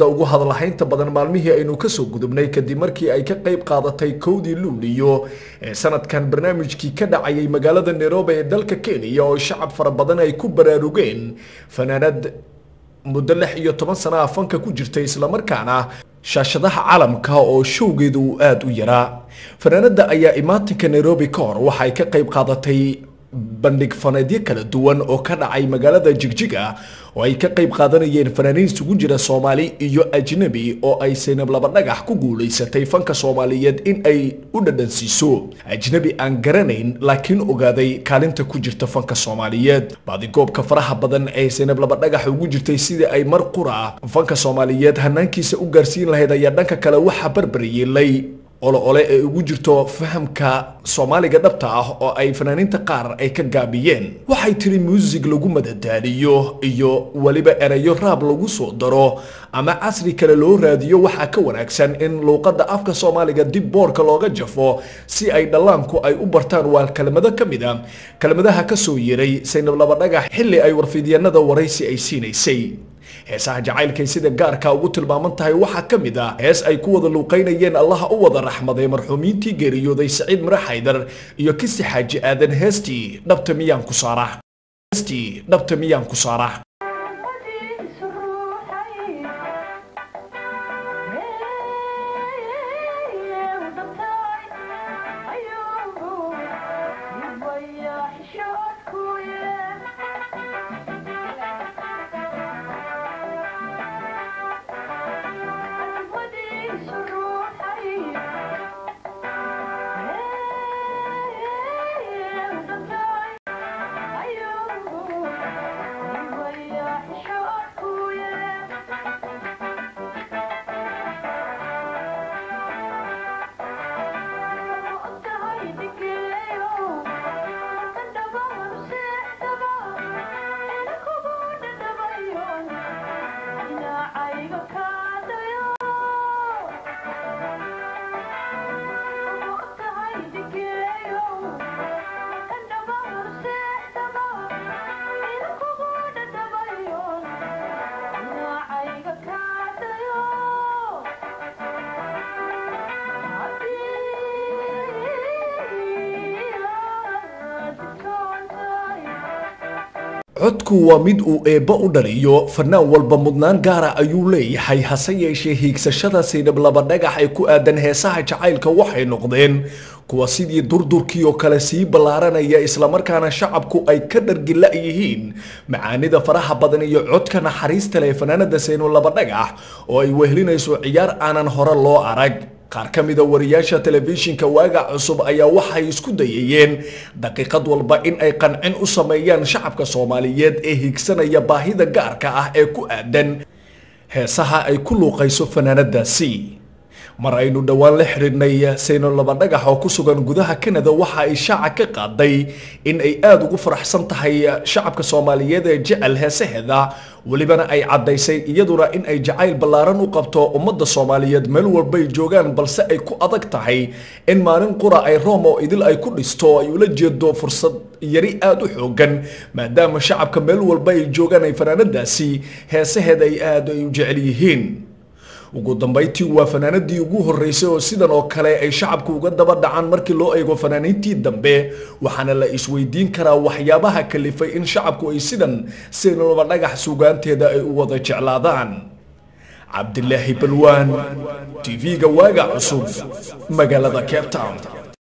ugu hadalhaynta badan maalmihii aynu ka soo gudubnay kadib markii ay ka qayb qaadatay kowdii luuliyo ee sanadkan barnaamijkii ka dhacayay magaalada Nairobi ee dalka Kenya oo shacab fara badan ay ku baraarugeen fanaanad muddo 16 sano fanka ku jirtay isla markaana shaashadaha caalamka oo showgeedu aad u yaraa. fanaanada ayaa imaatinka Nairobi ka hor waxay ka qayb qaadatay bandhig faneedyo kala duwan oo ka dhacay magaalada Jigjiga oo ay ka qayb qaadanayeen fanaaniin isugu jira Soomaali iyo ajnabi oo ay Saynab Laba Dhagax ku guuleysatay fanka Soomaaliyeed in ay u dhadhansiiso ajnabi aan garanayn laakiin ogaaday kaalinta ku jirta fanka Soomaaliyeed. baadigoobka faraha badan ee Saynab Laba Dhagax ugu jirtay sidii ay mar qura fanka Soomaaliyeed hanaankiisa u gaarsiin lahayd ayaa dhanka kale waxa barbariyay ole ee ugu jirto fahamka Soomaaliga dhabta ah oo ay fanaaniinta qaar ay ka gaabiyeen. waxay tiri music lagu madadaaliyo iyo waliba erayo raab lagu soo daro ama casri kale loo raadiyo waxa ka wanaagsan in luqadda afka Soomaaliga dib boorka looga jafo si ay dhalaanku ay u bartaan waa kelmado kamida kelmadaha ka soo yeeray Saynab Laba Dhagax xilli ay warfidyannada waraysi ay siinaysay. heesaha jacaylka sida gaarka ugu tilmaaman tahay waxa kamid ah hees ay ku wada luuqeynayeen Allah u wada raxmaday marxuumiintii geeriyooday Saciid Mirax Haydar iyo Kisi Xaaji Aadan heestii dhabta miyaan ku saara codku waa mid uu eebba u dhaliyo fanaan walba mudnaan gaara ayuu leeyahay hase yeeshee hiigsashada Saynab Laba Dhagax ay ku aadan heesaha jacaylka waxay noqdeen kuwa sidii durdurkii oo kale sii balaaranaya isla markaana shacabku ay ka dhargila yihiin macaanida faraha badan iyo codka naxariista leh fanaanada Saynab Laba Dhagax oo ay wehlinayso ciyaar aanan hore loo arag. qaar kamida wariyaasha telefishinka waaga cusub ayaa waxay isku dayayeen daqiiqad walba in ay qancin u sameeyaan shacabka Soomaaliyeed ee higsanaya baahida gaarka ah ee ku aadan heesaha ay ku luuqayso fanaanadaasi. mar aynu dhawaan la xiriirnay Saynab Laba Dhagax oo ku sugan gudaha Canada waxa ay shaaca ka qaaday in ay aad ugu faraxsan tahay shacabka Soomaaliyeed ee jecel heesaheeda walibana ay cadaysay iyaduna in ay jacayl balaaran u qabto ummadda Soomaaliyeed meel walba ay joogaan balse ay ku adag tahay in maalin qura ay Roomo idil ay ku dhisto ay ula jeedo fursad yari aad u xoogan maadaama shacabka meel walba ay joogaan ay fanaanadaasi heesaheeda ay aad u jecel yihiin. ugu dambeyntii waa fanaanadii ugu horeysay oo sidan oo kale ay shacabku uga daba dhacaan markii loo eego fanaaniintii dambe waxaana la isweydiin karaa waxyaabaha kalifay in shacabku ay sidan Saynab Laba Dhagax suugaanteeda ay u wada jeclaadaan. Cabdillaahi Balwaan TV-ga waaga cusub magaalada Cape Town.